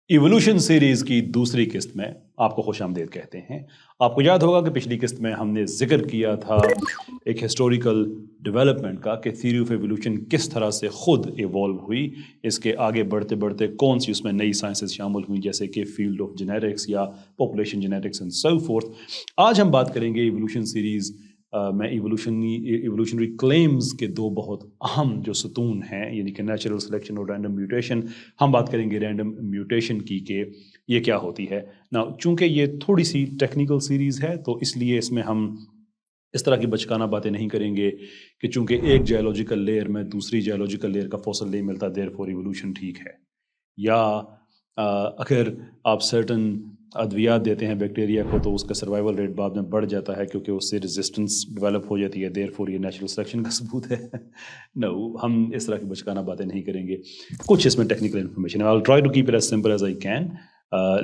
Evolution series کی دوسری قسط میں آپ کو خوش آمدید کہتے ہیں۔ آپ کو یاد ہوگا کہ پچھلی قسط میں ہم نے ذکر کیا تھا ایک ہسٹوریکل ڈیولپمنٹ کا کہ تھیوری آف ایوولوشن کس طرح سے خود ایوالو ہوئی، اس کے آگے بڑھتے بڑھتے کون سی اس میں نئی سائنسز شامل ہوئیں جیسے کہ فیلڈ آف جینیٹکس یا population genetics and so forth. آج ہم بات کریں گے ایوولوشن سیریز میں ایوولوشنری کلیمز کے دو بہت اہم جو ستون ہیں، یعنی کہ نیچرل سلیکشن اور رینڈم میوٹیشن۔ ہم بات کریں گے رینڈم میوٹیشن کی کہ یہ کیا ہوتی ہے نا۔ چونکہ یہ تھوڑی سی ٹیکنیکل سیریز ہے تو اس لیے اس میں ہم اس طرح کی بچکانہ باتیں نہیں کریں گے کہ چونکہ ایک جیولوجیکل لیئر میں دوسری جیولوجیکل لیئر کا فوسل نہیں ملتا دیر فور ایوولوشن ٹھیک ہے، یا اگر آپ سرٹن ادویات دیتے ہیں بیکٹیریا کو تو اس کا سروائیول ریٹ بعد میں بڑھ جاتا ہے کیونکہ اس سے ریزسٹنس ڈیولپ ہو جاتی ہے، دیر فور یہ نیچرل سلیکشن کا ثبوت ہے۔ نو، ہم اس طرح کی بچکانہ باتیں نہیں کریں گے، کچھ اس میں ٹیکنیکل انفارمیشن ہے۔ I'll try to keep it as simple as I can،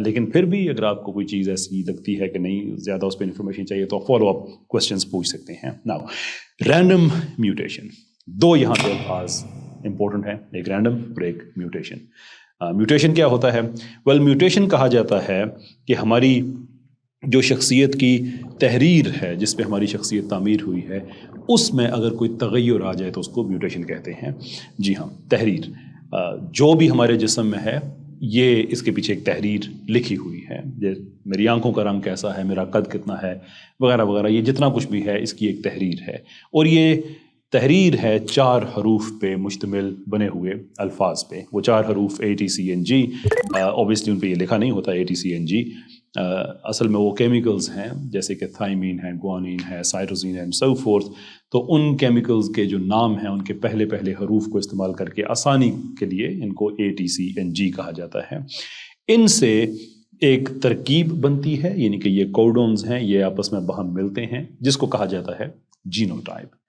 لیکن پھر بھی اگر آپ کو کوئی چیز ایسی لگتی ہے کہ نہیں زیادہ اس پہ انفارمیشن چاہیے تو فالو اپ کوسچنس پوچھ سکتے ہیں۔ ناؤ رینڈم میوٹیشن، دو یہاں پہ الفاظ امپورٹنٹ ہیں، ایک رینڈم اور ایک میوٹیشن۔ میوٹیشن کیا ہوتا ہے؟ ویل میوٹیشن کہا جاتا ہے کہ ہماری جو شخصیت کی تحریر ہے، جس پہ ہماری شخصیت تعمیر ہوئی ہے، اس میں اگر کوئی تغیر آ جائے تو اس کو میوٹیشن کہتے ہیں۔ جی ہاں، تحریر جو بھی ہمارے جسم میں ہے یہ اس کے پیچھے ایک تحریر لکھی ہوئی ہے، میری آنکھوں کا رنگ کیسا ہے، میرا قد کتنا ہے، وغیرہ وغیرہ، یہ جتنا کچھ بھی ہے اس کی ایک تحریر ہے، اور یہ تحریر ہے 4 حروف پہ مشتمل بنے ہوئے الفاظ پہ۔ وہ 4 حروف ATCNG، اوبیسلی ان پہ یہ لکھا نہیں ہوتا ATCNG، اصل میں وہ کیمیکلز ہیں جیسے کہ تھائمین ہے، گوانین ہے، سائٹوسین ہے، سو فورتھ۔ تو ان کیمیکلز کے جو نام ہیں ان کے پہلے پہلے حروف کو استعمال کر کے آسانی کے لیے ان کو ATCNG کہا جاتا ہے۔ ان سے ایک ترکیب بنتی ہے، یعنی کہ یہ کوڈونز ہیں، یہ آپس میں باہم ملتے ہیں، جس کو کہا جاتا ہے جینوٹائپ۔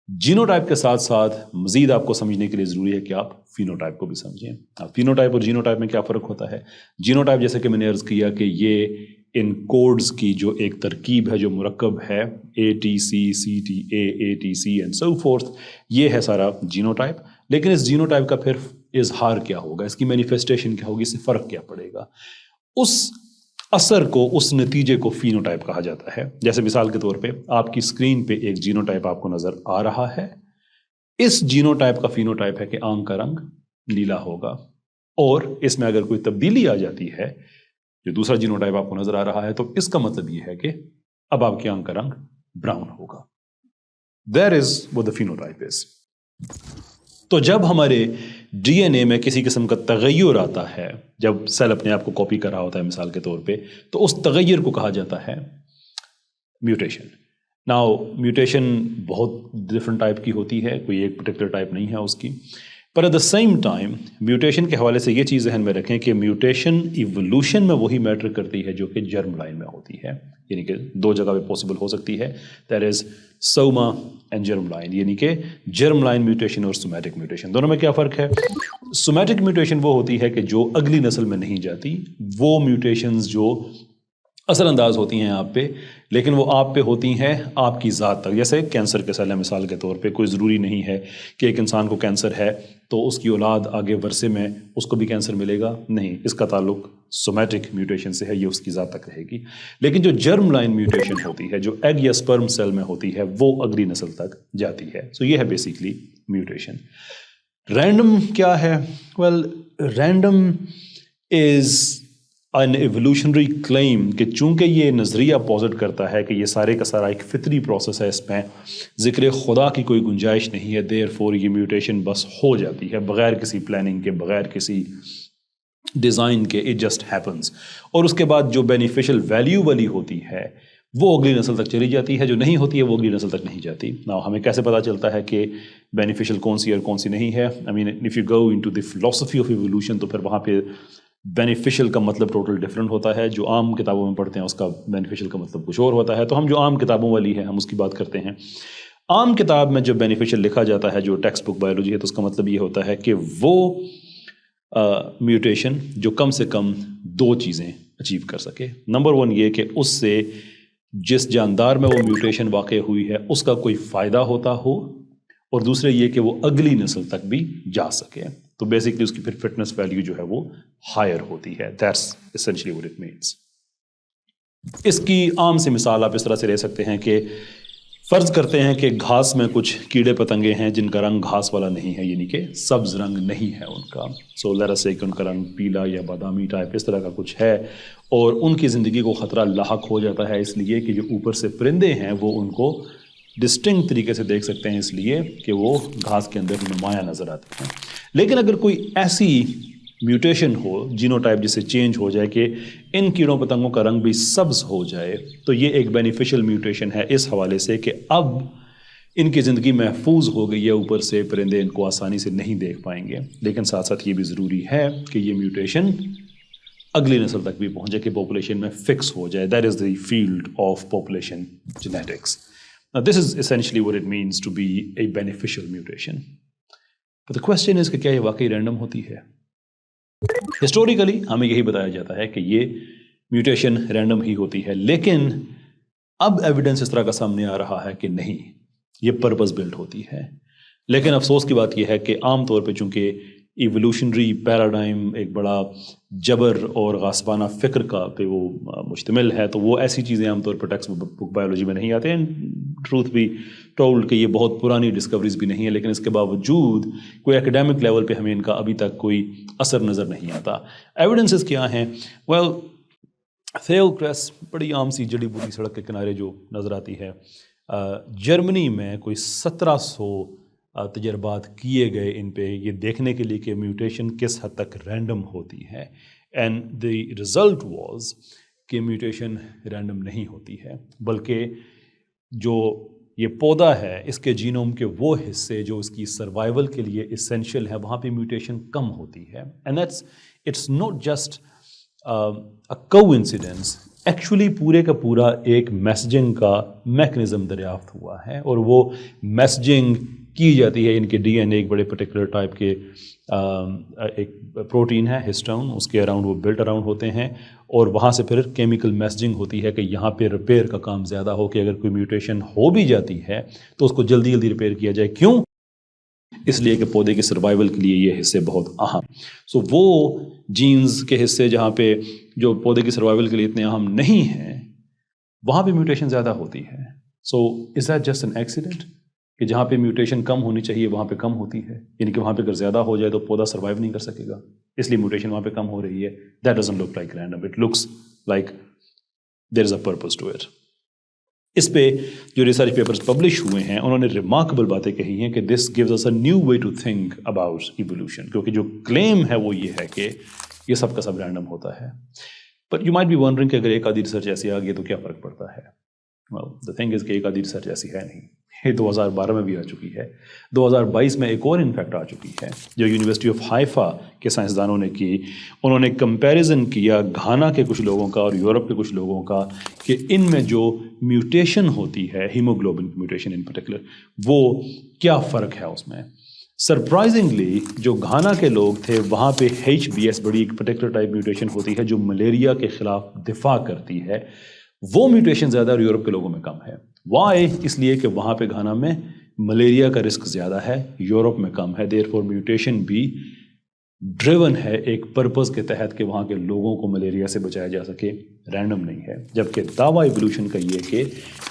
جینوٹائپ کے ساتھ ساتھ مزید آپ کو سمجھنے کے لیے ضروری ہے کہ آپ فینوٹائپ کو بھی سمجھیں۔ فینوٹائپ اور جینوٹائپ میں کیا فرق ہوتا ہے؟ جینوٹائپ جیسے کہ میں نے عرض کیا کہ یہ ان کوڈز کی جو ایک ترکیب ہے، جو مرکب ہے ATCCTA ATC and so forth, یہ ہے سارا جینوٹائپ۔ لیکن اس جینوٹائپ کا پھر اظہار کیا ہوگا، اس کی مینیفیسٹیشن کیا ہوگی، اس سے فرق کیا پڑے گا، اس اثر کو، اس نتیجے کو فینوٹائپ کہا جاتا ہے۔ جیسے مثال کے طور پہ آپ کی اسکرین پہ ایک جینوٹائپ آپ کو نظر آ رہا ہے، اس جینوٹائپ کا فینوٹائپ ہے کہ آنکھ کا رنگ نیلا ہوگا، اور اس میں اگر کوئی تبدیلی آ جاتی ہے، جو دوسرا جینوٹائپ آپ کو نظر آ رہا ہے، تو اس کا مطلب یہ ہے کہ اب آپ کی آنکھ کا رنگ براؤن ہوگا۔ That is what the phenotype is۔ تو جب ہمارے ڈی این اے میں کسی قسم کا تغیر آتا ہے، جب سیل اپنے آپ کو کاپی کر رہا ہوتا ہے مثال کے طور پہ، تو اس تغیر کو کہا جاتا ہے میوٹیشن۔ ناؤ میوٹیشن بہت ڈفرنٹ ٹائپ کی ہوتی ہے، کوئی ایک پرٹیکولر ٹائپ نہیں ہے اس کی، پر at the same time mutation کے حوالے سے یہ چیز ذہن میں رکھیں کہ میوٹیشن ایوولوشن میں وہی میٹر کرتی ہے جو کہ جرم لائن میں ہوتی ہے، یعنی کہ 2 جگہ پہ پاسبل ہو سکتی ہے، دیٹ از سوما اینڈ جرم لائن، یعنی کہ جرم لائن میوٹیشن اور سومیٹک میوٹیشن۔ دونوں میں کیا فرق ہے؟ سومیٹک میوٹیشن وہ ہوتی ہے کہ جو اگلی نسل میں نہیں جاتی، وہ میوٹیشنز جو اثر انداز ہوتی ہیں آپ پہ، لیکن وہ آپ پہ ہوتی ہیں آپ کی ذات تک۔ جیسے کینسر کے سیل مثال کے طور پہ، کوئی ضروری نہیں ہے کہ ایک انسان کو کینسر ہے تو اس کی اولاد آگے ورثے میں اس کو بھی کینسر ملے گا، نہیں، اس کا تعلق سومیٹک میوٹیشن سے ہے، یہ اس کی ذات تک رہے گی۔ لیکن جو جرم لائن میوٹیشن ہوتی ہے، جو ایگ یا سپرم سیل میں ہوتی ہے، وہ اگلی نسل تک جاتی ہے۔ سو یہ ہے بیسیکلی میوٹیشن۔ رینڈم کیا ہے؟ Well random is an evolutionary claim کہ چونکہ یہ نظریہ پوزٹ کرتا ہے کہ یہ سارے کا سارا ایک فطری پروسیس ہے، اس میں ذکر خدا کی کوئی گنجائش نہیں ہے، دیر فور یہ میوٹیشن بس ہو جاتی ہے بغیر کسی پلاننگ کے، بغیر کسی ڈیزائن کے، اٹ جسٹ ہیپنس، اور اس کے بعد جو بینیفیشل ویلیو والی ہوتی ہے وہ اگلی نسل تک چلی جاتی ہے، جو نہیں ہوتی ہے وہ اگلی نسل تک نہیں جاتی۔ نا ہمیں کیسے پتہ چلتا ہے کہ بینیفیشل کون سی اور کون سی نہیں ہے؟ I mean if you go into the philosophy of evolution تو پھر وہاں پہ بینیفیشل کا مطلب ٹوٹل ڈفرینٹ ہوتا ہے، جو عام کتابوں میں پڑھتے ہیں اس کا بینیفیشل کا مطلب کچھ اور ہوتا ہے۔ تو ہم جو عام کتابوں والی ہے ہم اس کی بات کرتے ہیں۔ عام کتاب میں جو بینیفیشل لکھا جاتا ہے، جو ٹیکسٹ بک بایولوجی ہے، تو اس کا مطلب یہ ہوتا ہے کہ وہ میوٹیشن جو کم سے کم 2 چیزیں اچیو کر سکے۔ نمبر 1 یہ کہ اس سے جس جاندار میں وہ میوٹیشن واقع ہوئی ہے اس کا کوئی فائدہ ہوتا ہو، اور دوسرے یہ کہ وہ اگلی نسل تک بھی جا سکے۔ تو بیسکلی اس کی پھر فٹنس ویلیو جو ہے وہ ہائر ہوتی ہے. That's essentially what it means. اس کی عام سی مثال آپ اس طرح سے لے سکتے ہیں کہ فرض کرتے ہیں کہ گھاس میں کچھ کیڑے پتنگے ہیں جن کا رنگ گھاس والا نہیں ہے، یعنی کہ سبز رنگ نہیں ہے ان کا. سو لیٹ اس سے کہ ان کا رنگ پیلا یا بادامی ٹائپ اس طرح کا کچھ ہے، اور ان کی زندگی کو خطرہ لاحق ہو جاتا ہے اس لیے کہ جو اوپر سے پرندے ہیں وہ ان کو ڈسٹنکٹ طریقے سے دیکھ سکتے ہیں اس لیے کہ وہ گھاس کے اندر نمایاں نظر آتے ہیں. لیکن اگر کوئی ایسی میوٹیشن ہو، جینو ٹائپ جس سے چینج ہو جائے کہ ان کیڑوں پتنگوں کا رنگ بھی سبز ہو جائے، تو یہ ایک بینیفیشل میوٹیشن ہے اس حوالے سے کہ اب ان کی زندگی محفوظ ہو گئی ہے، اوپر سے پرندے ان کو آسانی سے نہیں دیکھ پائیں گے. لیکن ساتھ ساتھ یہ بھی ضروری ہے کہ یہ میوٹیشن اگلی نسل تک بھی پہنچے کہ پاپولیشن میں فکس ہو جائے. That is the field of population genetics. Now, this is essentially what it means to be a beneficial mutation. But the question is کہ کیا یہ واقعی رینڈم ہوتی ہے؟ ہسٹوریکلی ہمیں یہی بتایا جاتا ہے کہ یہ میوٹیشن رینڈم ہی ہوتی ہے، لیکن اب ایویڈنس اس طرح کا سامنے آ رہا ہے کہ نہیں، یہ پرپز بلٹ ہوتی ہے. لیکن افسوس کی بات یہ ہے کہ عام طور پہ چونکہ ایوولوشنری پیراڈائم ایک بڑا جبر اور غاصبانہ فکر کا پہ وہ مشتمل ہے، تو وہ ایسی چیزیں عام طور پر ٹیکسٹ بک بایولوجی میں نہیں آتے ہیں. ٹروتھ بھی ٹولڈ کہ یہ بہت پرانی ڈسکوریز بھی نہیں ہے، لیکن اس کے باوجود کوئی ایکڈیمک لیول پہ ہمیں ان کا ابھی تک کوئی اثر نظر نہیں آتا. ایویڈنسز کیا ہیں؟ ویل تھیل کریس بڑی عام سی جڑی بوٹی سڑک کے کنارے جو نظر آتی ہے. جرمنی میں کوئی 1700 تجربات کیے گئے ان پہ یہ دیکھنے کے لیے کہ میوٹیشن کس حد تک رینڈم ہوتی ہے. اینڈ دی رزلٹ واز کہ میوٹیشن رینڈم نہیں ہوتی ہے، بلکہ جو یہ پودا ہے اس کے جینوم کے وہ حصے جو اس کی سروائیول کے لیے اسینشیل ہے وہاں پہ میوٹیشن کم ہوتی ہے. And that's it's not just a coincidence, actually پورے کا پورا ایک میسجنگ کا میکنزم دریافت ہوا ہے، اور وہ میسجنگ کی جاتی ہے ان کے ڈی این اے ایک بڑے پرٹیکولر ٹائپ کے ایک پروٹین ہے ہسٹون، اس کے اراؤنڈ وہ بلٹ اراؤنڈ ہوتے ہیں، اور وہاں سے پھر کیمیکل میسجنگ ہوتی ہے کہ یہاں پہ ریپیئر کا کام زیادہ ہو، کہ اگر کوئی میوٹیشن ہو بھی جاتی ہے تو اس کو جلدی جلدی ریپیئر کیا جائے. کیوں؟ اس لیے کہ پودے کے سروائیول کے لیے یہ حصے بہت اہم. سو وہ جینز کے حصے جہاں پہ جو پودے کی سروائیول کے لیے اتنے اہم نہیں ہیں وہاں پہ میوٹیشن زیادہ ہوتی ہے. So is that just an accident کہ جہاں پہ میوٹیشن کم ہونی چاہیے وہاں پہ کم ہوتی ہے، یعنی کہ وہاں پہ اگر زیادہ ہو جائے تو پودا سروائیو نہیں کر سکے گا، اس لیے میوٹیشن وہاں پہ کم ہو رہی ہے. That doesn't look like random, it looks like there is a purpose to it. اس پہ جو ریسرچ پیپرز پبلش ہوئے ہیں انہوں نے ریمارکیبل باتیں کہی ہیں کہ this gives us a new way to think about evolution, کیونکہ جو کلیم ہے وہ یہ ہے کہ یہ سب کا سب رینڈم ہوتا ہے. But you might be wondering کہ اگر ایک آدھی ریسرچ ایسی آ گئی تو کیا فرق پڑتا ہے؟ well the thing is کہ ایک آدھی ریسرچ ایسی ہے نہیں، یہ 2012 میں بھی آ چکی ہے، 2022 میں ایک اور انفیکٹ آ چکی ہے جو یونیورسٹی آف ہائفا کے سائنسدانوں نے کی. انہوں نے کمپیریزن کیا گھانا کے کچھ لوگوں کا اور یورپ کے کچھ لوگوں کا کہ ان میں جو میوٹیشن ہوتی ہے ہیموگلوبن میوٹیشن ان پرٹیکولر، وہ کیا فرق ہے اس میں. سرپرائزنگلی جو گھانا کے لوگ تھے وہاں پہ HBS بڑی ایک پرٹیکولر ٹائپ میوٹیشن ہوتی ہے جو ملیریا کے خلاف دفاع کرتی ہے، وہ میوٹیشن زیادہ اور یورپ کے لوگوں میں کم ہے. وائی؟ اس لیے کہ وہاں پہ گھانا میں ملیریا کا رسک زیادہ ہے، یورپ میں کم ہے. دیر فور میوٹیشن بھی ڈریون ہے ایک پرپز کے تحت کہ وہاں کے لوگوں کو ملیریا سے بچایا جا سکے، رینڈم نہیں ہے. جبکہ دعویٰ ایوولوشن کا یہ کہ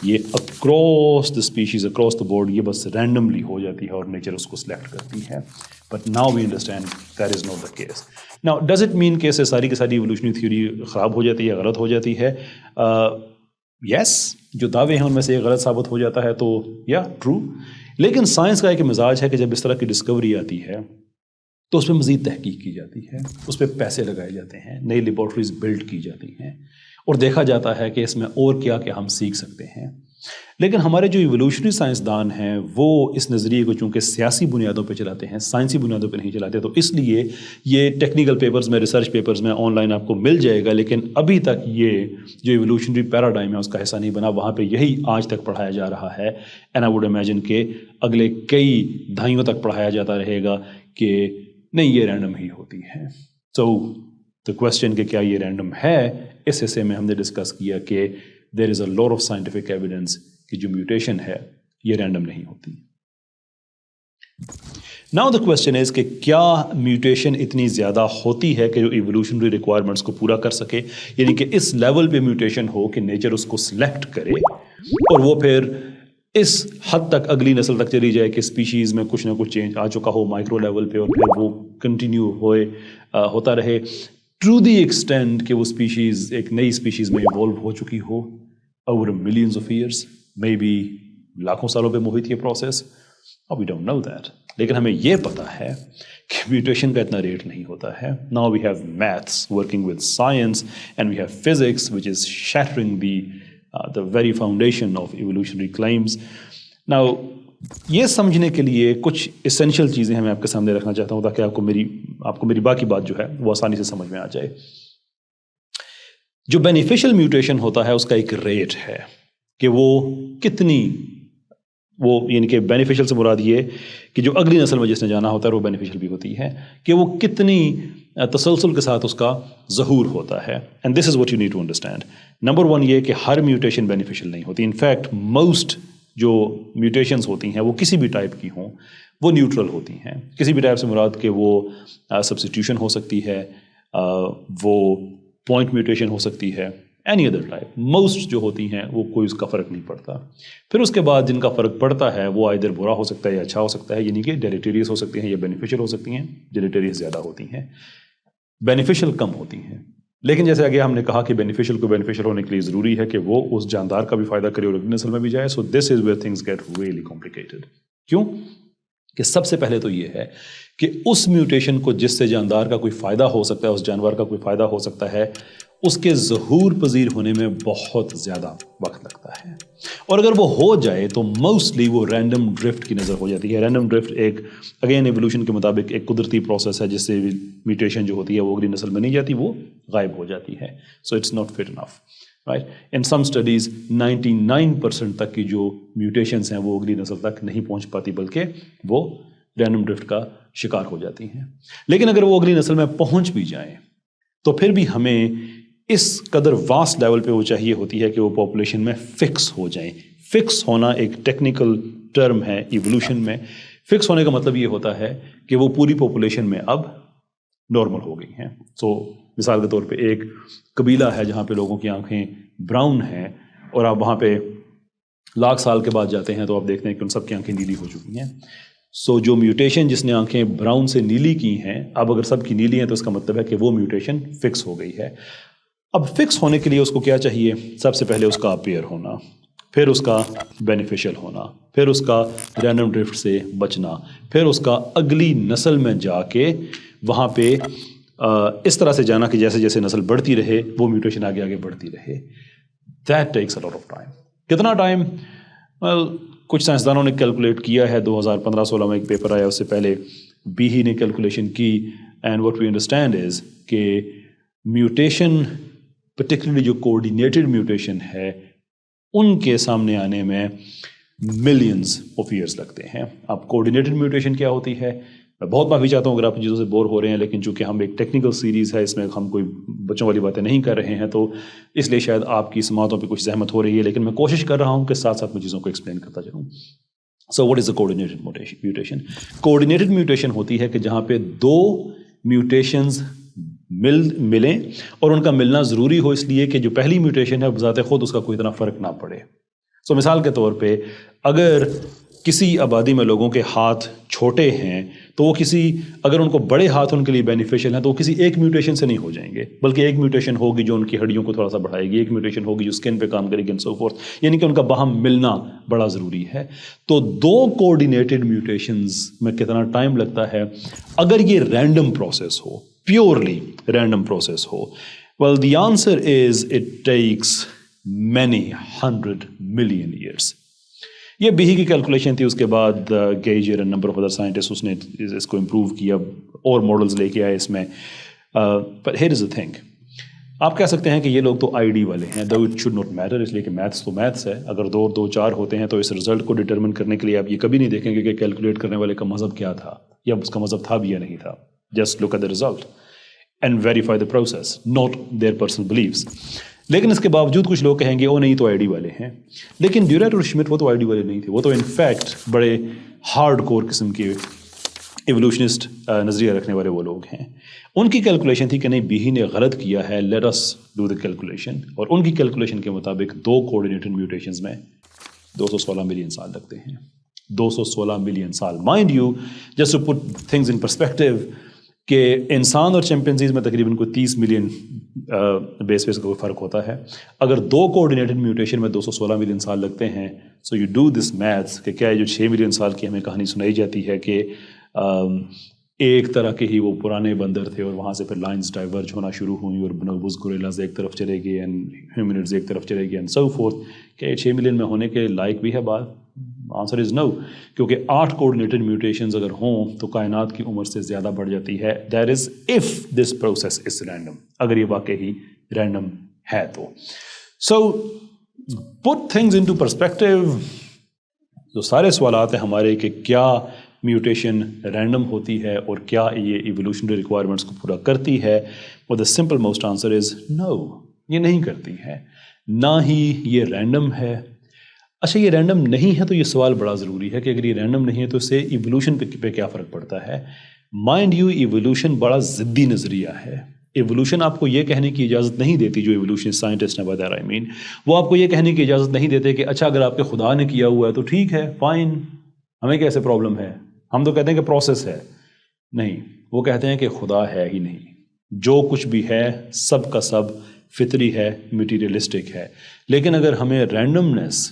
یہ across the species across the board یہ بس رینڈملی ہو جاتی ہے اور نیچر اس کو سلیکٹ کرتی ہے. But now we understand that is not the case. Now does it mean کہ اس سے ساری کی ساری ایوولوشنری تھیوری خراب ہو جاتی ہے، غلط ہو جاتی ہے؟ یس، جو دعوے ہیں ان میں سے ایک غلط ثابت ہو جاتا ہے تو یا ٹرو. لیکن سائنس کا ایک مزاج ہے کہ جب اس طرح کی ڈسکوری آتی ہے تو اس پہ مزید تحقیق کی جاتی ہے، اس پہ پیسے لگائے جاتے ہیں، نئی لیبارٹریز بلڈ کی جاتی ہیں اور دیکھا جاتا ہے کہ اس میں اور کیا کیا ہم سیکھ سکتے ہیں. لیکن ہمارے جو ایوولوشنری سائنسدان ہیں وہ اس نظریے کو چونکہ سیاسی بنیادوں پہ چلاتے ہیں، سائنسی بنیادوں پہ نہیں چلاتے، تو اس لیے یہ ٹیکنیکل پیپرز میں، ریسرچ پیپرز میں آن لائن آپ کو مل جائے گا، لیکن ابھی تک یہ جو ایوولوشنری پیراڈائم ہے اس کا حصہ نہیں بنا. وہاں پہ یہی آج تک پڑھایا جا رہا ہے. اینڈ آئی ووڈ امیجن کہ اگلے کئی دہائیوں تک پڑھایا جاتا رہے گا کہ نہیں، یہ رینڈم ہی ہوتی ہے. سو دا کوشچن کہ کیا یہ رینڈم ہے، اس حصے میں ہم نے ڈسکس کیا کہ دیر is a lot of scientific evidence کہ جو میوٹیشن ہے یہ رینڈم نہیں ہوتی. Now the question is کہ کیا میوٹیشن اتنی زیادہ ہوتی ہے کہ جو ایوولوشنری ریکوائرمنٹس کو پورا کر سکے، یعنی کہ اس لیول پہ میوٹیشن ہو کہ نیچر اس کو سلیکٹ کرے اور وہ پھر اس حد تک اگلی نسل تک چلی جائے کہ اسپیشیز میں کچھ نہ کچھ چینج آ چکا ہو مائکرو لیول پہ، اور پھر وہ کنٹینیو ہوتا رہے ٹو دی ایکسٹینٹ کہ وہ اسپیشیز ایک نئی اسپیشیز میں ایوالو ہو چکی ہو over millions of years, may be لاکھوں سالوں پہ محیط یہ process. We don't know that, لیکن ہمیں یہ پتہ ہے کہ میوٹیشن کا اتنا ریٹ نہیں ہوتا ہے. Now we have maths working with science and we have physics which is shattering the very foundation of evolutionary claims. Now یہ سمجھنے کے لیے کچھ اسینشیل چیزیں میں آپ کے سامنے رکھنا چاہتا ہوں تاکہ آپ کو میری باقی بات جو ہے وہ آسانی سے سمجھ میں آ جائے. جو بینیفیشل میوٹیشن ہوتا ہے اس کا ایک ریٹ ہے کہ وہ کتنی یعنی کہ بینیفیشل سے مراد یہ کہ جو اگلی نسل میں جس نے جانا ہوتا ہے وہ بینیفیشل بھی ہوتی ہے کہ وہ کتنی تسلسل کے ساتھ اس کا ظہور ہوتا ہے. And this is what you need to understand. Number one یہ کہ ہر میوٹیشن بینیفیشل نہیں ہوتی. ان فیکٹ موسٹ جو میوٹیشنز ہوتی ہیں وہ کسی بھی ٹائپ کی ہوں وہ نیوٹرل ہوتی ہیں. کسی بھی ٹائپ سے مراد کہ وہ سبسٹیوشن ہو سکتی ہے، وہ پوائنٹ میوٹیشن ہو سکتی ہے، اینی ادر ٹائپ. موسٹ جو ہوتی ہیں وہ کوئی اس کا فرق نہیں پڑتا. پھر اس کے بعد جن کا فرق پڑتا ہے وہ ادھر برا ہو سکتا ہے یا اچھا ہو سکتا ہے، یعنی کہ ڈیلیٹیریس ہو سکتی ہیں یا بینیفیشل ہو سکتی ہیں. ڈیلیٹیریس زیادہ ہوتی ہیں، بینیفیشل کم ہوتی ہیں. لیکن جیسے آگے ہم نے کہا کہ بینیفیشل کو بینیفیشل ہونے کے لیے ضروری ہے کہ وہ اس جاندار کا بھی فائدہ کرے اور اگلی نسل میں بھی جائے. So this is where things get really complicated. کیوں کہ سب سے پہلے تو یہ ہے کہ اس میوٹیشن کو جس سے جاندار کا کوئی فائدہ ہو سکتا ہے، اس جانور کا کوئی فائدہ ہو سکتا ہے، اس کے ظہور پذیر ہونے میں بہت زیادہ وقت لگتا ہے. اور اگر وہ ہو جائے تو موسٹلی وہ رینڈم ڈرفٹ کی نظر ہو جاتی ہے. رینڈم ڈرفٹ ایک اگین ایوولوشن کے مطابق ایک قدرتی پروسیس ہے جس سے میوٹیشن جو ہوتی ہے وہ اگلی نسل میں نہیں جاتی، وہ غائب ہو جاتی ہے. So it's not fit enough, right. In some studies 99% تک کی جو میوٹیشنس ہیں وہ اگلی نسل تک نہیں پہنچ پاتی بلکہ وہ رینڈم ڈرفٹ کا شکار ہو جاتی ہیں. لیکن اگر وہ اگلی نسل میں پہنچ بھی جائیں تو پھر بھی ہمیں اس قدر واسٹ لیول پہ وہ چاہیے ہوتی ہے کہ وہ پاپولیشن میں فکس ہو جائیں. فکس ہونا ایک ٹیکنیکل ٹرم ہے ایوولوشن میں. فکس ہونے کا مطلب یہ ہوتا ہے کہ وہ پوری پاپولیشن میں اب نارمل ہو گئی ہیں. سو مثال کے طور پہ ایک قبیلہ ہے جہاں پہ لوگوں کی آنکھیں براؤن ہیں اور آپ وہاں پہ لاکھ سال کے بعد جاتے ہیں تو آپ دیکھتے ہیں کہ ان سب کی آنکھیں نیلی ہو چکی ہیں. سو جو میوٹیشن جس نے آنکھیں براؤن سے نیلی کی ہیں، اب اگر سب کی نیلی ہیں تو اس کا مطلب ہے کہ وہ میوٹیشن فکس ہو گئی ہے. اب فکس ہونے کے لیے اس کو کیا چاہیے؟ سب سے پہلے اس کا اپیئر ہونا، پھر اس کا بینیفیشل ہونا، پھر اس کا رینڈم ڈرفٹ سے بچنا، پھر اس کا اگلی نسل میں جا کے وہاں پہ اس طرح سے جانا کہ جیسے جیسے نسل بڑھتی رہے وہ میوٹیشن آگے آگے بڑھتی رہے. That takes a lot of time. کتنا ٹائم؟ کچھ سائنسدانوں نے کیلکولیٹ کیا ہے. 2015-16 میں ایک پیپر آیا، اس سے پہلے بی ہی نے کیلکولیشن کی. And what we understand is کہ میوٹیشن پرٹیکولرلی جو کوآرڈینیٹڈ میوٹیشن ہے ان کے سامنے آنے میں ملینز آف ایئرس لگتے ہیں. اب کوآرڈینیٹڈ میوٹیشن کیا ہوتی ہے؟ میں بہت معافی چاہتا ہوں اگر آپ ان چیزوں سے بور ہو رہے ہیں، لیکن چونکہ ہم ایک ٹیکنیکل سیریز ہے، اس میں ہم کوئی بچوں والی باتیں نہیں کر رہے ہیں تو اس لیے شاید آپ کی سماعتوں پہ کچھ زحمت ہو رہی ہے، لیکن میں کوشش کر رہا ہوں کہ ساتھ ساتھ میں چیزوں کو ایکسپلین کرتا چلوں. So what is a کوآرڈینیٹڈ mutation? کوآرڈینیٹڈ mutation ہوتی ہے کہ جہاں پہ دو میوٹیشنز ملیں اور ان کا ملنا ضروری ہو، اس لیے کہ جو پہلی میوٹیشن ہے بذات خود اس کا کوئی اتنا فرق نہ پڑے. سو مثال کے طور پہ اگر کسی آبادی میں لوگوں کے ہاتھ چھوٹے ہیں تو وہ اگر ان کو بڑے ہاتھ ان کے لیے بینیفیشل ہیں تو وہ کسی ایک میوٹیشن سے نہیں ہو جائیں گے، بلکہ ایک میوٹیشن ہوگی جو ان کی ہڈیوں کو تھوڑا سا بڑھائے گی، ایک میوٹیشن ہوگی جو اسکن پہ کام کرے گی، اینڈ سو فورتھ. یعنی کہ ان کا باہم ملنا بڑا ضروری ہے. تو دو کوآرڈینیٹڈ میوٹیشنز میں کتنا ٹائم لگتا ہے اگر یہ random process who, purely random process who? Well, the answer is it takes many 100 million years. یہ بھی کی کیلکولیشن تھی. اس کے بعد Geiger and number of other scientist اس نے اس کو امپروو کیا اور ماڈلز لے کے آئے اس میں. But here is the thing. آپ کہہ سکتے ہیں کہ یہ لوگ تو آئی ڈی والے ہیں، though it should not matter، اس لیے کہ میتھس تو میتھس ہے. اگر 2 اور 2 4 ہوتے ہیں تو اس رزلٹ کو ڈٹرمن کرنے کے لیے آپ یہ کبھی نہیں دیکھیں گے کہ کیلکولیٹ کرنے والے کا مذہب کیا تھا یا اس کا مذہب تھا بھی یا نہیں تھا. Just look at the result and verify the process, not their personal beliefs. لیکن اس کے باوجود کچھ لوگ کہیں گے وہ نہیں تو آئی ڈی والے ہیں. لیکن ڈیورٹ اور شمٹ وہ تو آئی ڈی والے نہیں تھے، وہ تو انفیکٹ بڑے ہارڈ کور قسم کے ایوولوشنسٹ نظریہ رکھنے والے وہ لوگ ہیں. ان کی کیلکولیشن تھی کہ نہیں بیہی نے غلط کیا ہے, let us do the calculation. اور ان کی کیلکولیشن کے مطابق 2 کوآرڈینیٹڈ میوٹیشنز میں 216 ملین سال لگتے ہیں. 216 ملین سال. Mind you, just to put things in perspective, کہ انسان اور چمپینزیز میں تقریباً کوئی 30 ملین بیس کا کوئی فرق ہوتا ہے. اگر 2 کوآرڈینیٹڈ میوٹیشن میں 216 ملین سال لگتے ہیں, so you do this maths کہ کیا جو 6 ملین سال کی ہمیں کہانی سنائی جاتی ہے کہ ایک طرح کے ہی وہ پرانے بندر تھے اور وہاں سے پھر لائنز ڈائیورج ہونا شروع ہوئیں اور بنوبوس گوریلاز ایک طرف چلے گئے اینڈ ہیومنڈز ایک طرف چلے گئے اینڈ سو فورتھ. کیا یہ 6 ملین میں ہونے کے لائق بھی ہے بات؟ آنسر از نو, کیونکہ 8 کوآرڈینیٹڈ میوٹیشنز اگر ہوں تو کائنات کی عمر سے زیادہ بڑھ جاتی ہے. That is if this process is random, اگر یہ واقعی رینڈم ہے تو. سو پٹ تھنگز انٹو پرسپیکٹیو. جو سارے سوالات ہیں ہمارے کہ کیا میوٹیشن رینڈم ہوتی ہے اور کیا یہ ایوولوشنری ریکوائرمنٹس کو پورا کرتی ہے, اور the simple most answer is no, یہ نہیں کرتی ہے, نہ ہی یہ رینڈم ہے. اچھا یہ رینڈم نہیں ہے تو یہ سوال بڑا ضروری ہے کہ اگر یہ رینڈم نہیں ہے تو اس سے ایوولوشن پہ کیا فرق پڑتا ہے. مائنڈ یو, ایوولوشن بڑا ضدی نظریہ ہے. ایوولوشن آپ کو یہ کہنے کی اجازت نہیں دیتی, جو ایوولوشن سائنٹسٹ ہیں وغیرہ آئی مین, وہ آپ کو یہ کہنے کی اجازت نہیں دیتے کہ اچھا اگر آپ کے خدا نے کیا ہوا ہے تو ٹھیک ہے فائن, ہمیں کیسے پرابلم ہے. ہم تو کہتے ہیں کہ پروسیس ہے. نہیں, وہ کہتے ہیں کہ خدا ہے ہی نہیں, جو کچھ بھی ہے سب کا سب فطری ہے, میٹیریلسٹک ہے. لیکن اگر ہمیں رینڈمنس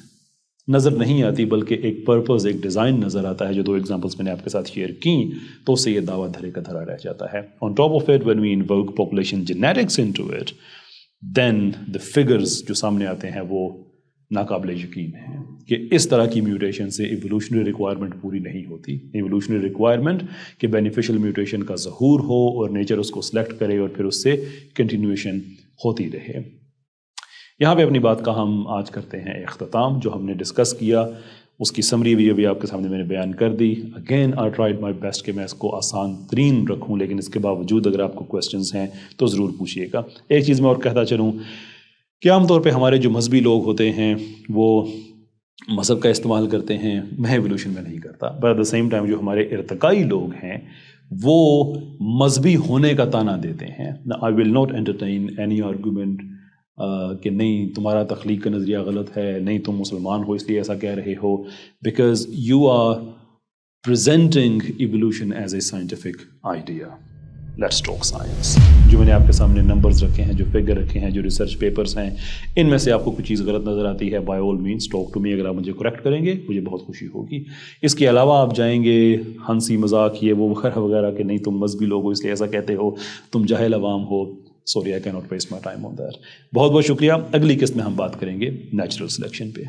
نظر نہیں آتی بلکہ ایک پرپز, ایک ڈیزائن نظر آتا ہے, جو 2 ایگزامپلس میں نے آپ کے ساتھ شیئر کیں, تو اس سے یہ دعویٰ دھرے کا دھرا رہ جاتا ہے. On top of it when we invoke population genetics into it, then the figures جو سامنے آتے ہیں وہ ناقابل یقین ہیں کہ اس طرح کی میوٹیشن سے ایوولوشنری ریکوائرمنٹ پوری نہیں ہوتی. ایوولوشنری ریکوائرمنٹ کہ بینیفیشل میوٹیشن کا ظہور ہو اور نیچر اس کو سلیکٹ کرے اور پھر اس سے کنٹینیویشن ہوتی رہے. یہاں پہ اپنی بات کا ہم آج کرتے ہیں اختتام. جو ہم نے ڈسکس کیا اس کی سمری بھی ابھی آپ کے سامنے میں نے بیان کر دی. Again I tried my best کہ میں اس کو آسان ترین رکھوں, لیکن اس کے باوجود اگر آپ کو کویسچنز ہیں تو ضرور پوچھیے گا. ایک چیز میں اور کہتا چلوں کہ عام طور پہ ہمارے جو مذہبی لوگ ہوتے ہیں وہ مذہب کا استعمال کرتے ہیں, میں ایوولوشن میں نہیں کرتا. But at the same time جو ہمارے ارتقائی لوگ ہیں وہ مذہبی ہونے کا طعنہ دیتے ہیں. I will not entertain any argument کہ نہیں تمہارا تخلیق کا نظریہ غلط ہے, نہیں تم مسلمان ہو اس لیے ایسا کہہ رہے ہو, because you are presenting evolution as a scientific idea. Let's talk science. جو میں نے آپ کے سامنے نمبرز رکھے ہیں, جو فگر رکھے ہیں, جو ریسرچ پیپرز ہیں, ان میں سے آپ کو کچھ چیز غلط نظر آتی ہے, by all means talk to me. اگر آپ مجھے کریکٹ کریں گے مجھے بہت خوشی ہوگی. اس کے علاوہ آپ جائیں گے ہنسی مذاق یہ وہ وغیرہ وغیرہ کہ نہیں تم مذہبی لوگ ہو اس لیے ایسا کہتے ہو, تم جاہل عوام ہو. Sorry I can't waste my time on that. بہت بہت شکریہ. اگلی قسط میں ہم بات کریں گے نیچرل سلیکشن پہ.